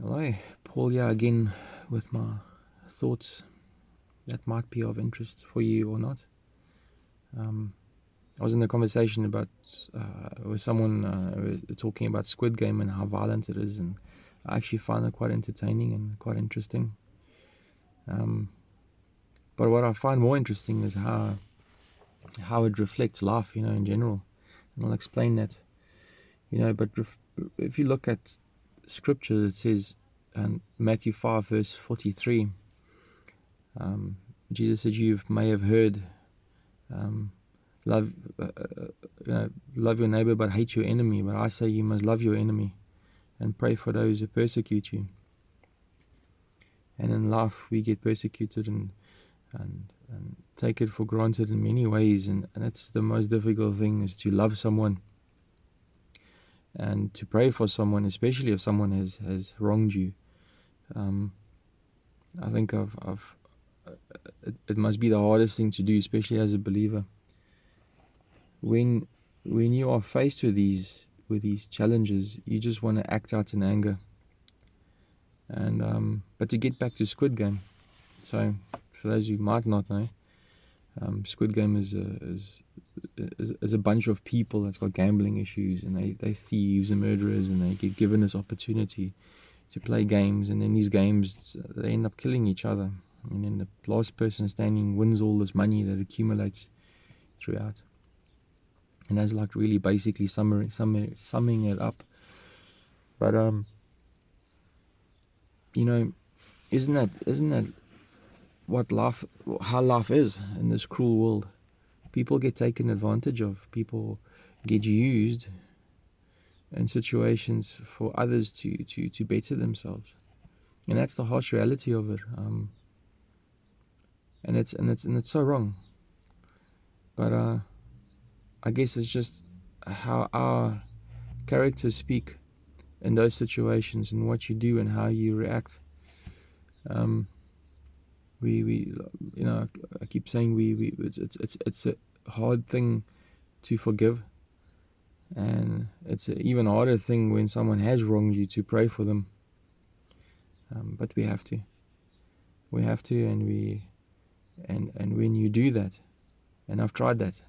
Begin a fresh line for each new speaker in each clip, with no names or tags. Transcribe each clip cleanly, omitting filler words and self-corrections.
Hello, Paul here again with my thoughts that might be of interest for you or not. I was in a conversation about with someone talking about Squid Game and how violent it is, and I actually found it quite entertaining and quite interesting. But what I find more interesting is how it reflects life, in general, and I'll explain that. But if you look at Scripture, it says in Matthew 5 verse 43. Jesus said, "You may have heard, love, love your neighbor, but hate your enemy. But I say you must love your enemy, and pray for those who persecute you." And in life, we get persecuted and take it for granted in many ways, and that's the most difficult thing, is to love someone and to pray for someone, especially if someone has wronged you. I think it must be the hardest thing to do, especially as a believer. When you are faced with these challenges, you just want to act out in anger. And but to get back to Squid Game, so for those who might not know, Squid Game is a bunch of people that's got gambling issues, and they thieves and murderers, and they get given this opportunity to play games, and in these games they end up killing each other, and then the last person standing wins all this money that accumulates throughout. And that's like really basically summing it up. But isn't that how life is in this cruel world? People get taken advantage of. People get used in situations for others to better themselves, and that's the harsh reality of it. And it's so wrong. But I guess it's just how our characters speak in those situations, and what you do and how you react. I keep saying it's a hard thing to forgive, and it's an even harder thing when someone has wronged you to pray for them. But we have to, and when you do that, and I've tried that,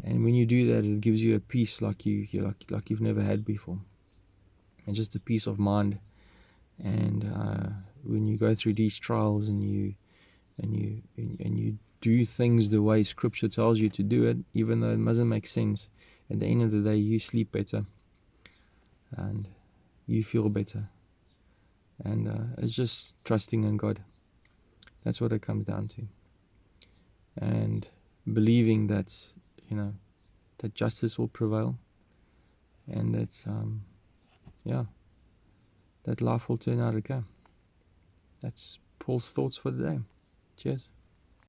and when you do that, it gives you a peace like you've never had before, and just a peace of mind. And when you go through these trials, and you do things the way Scripture tells you to do it, even though it doesn't make sense, at the end of the day, you sleep better and you feel better. And it's just trusting in God. That's what it comes down to. And believing that, that justice will prevail, and that, that life will turn out okay. That's Paul's thoughts for the day. Cheers.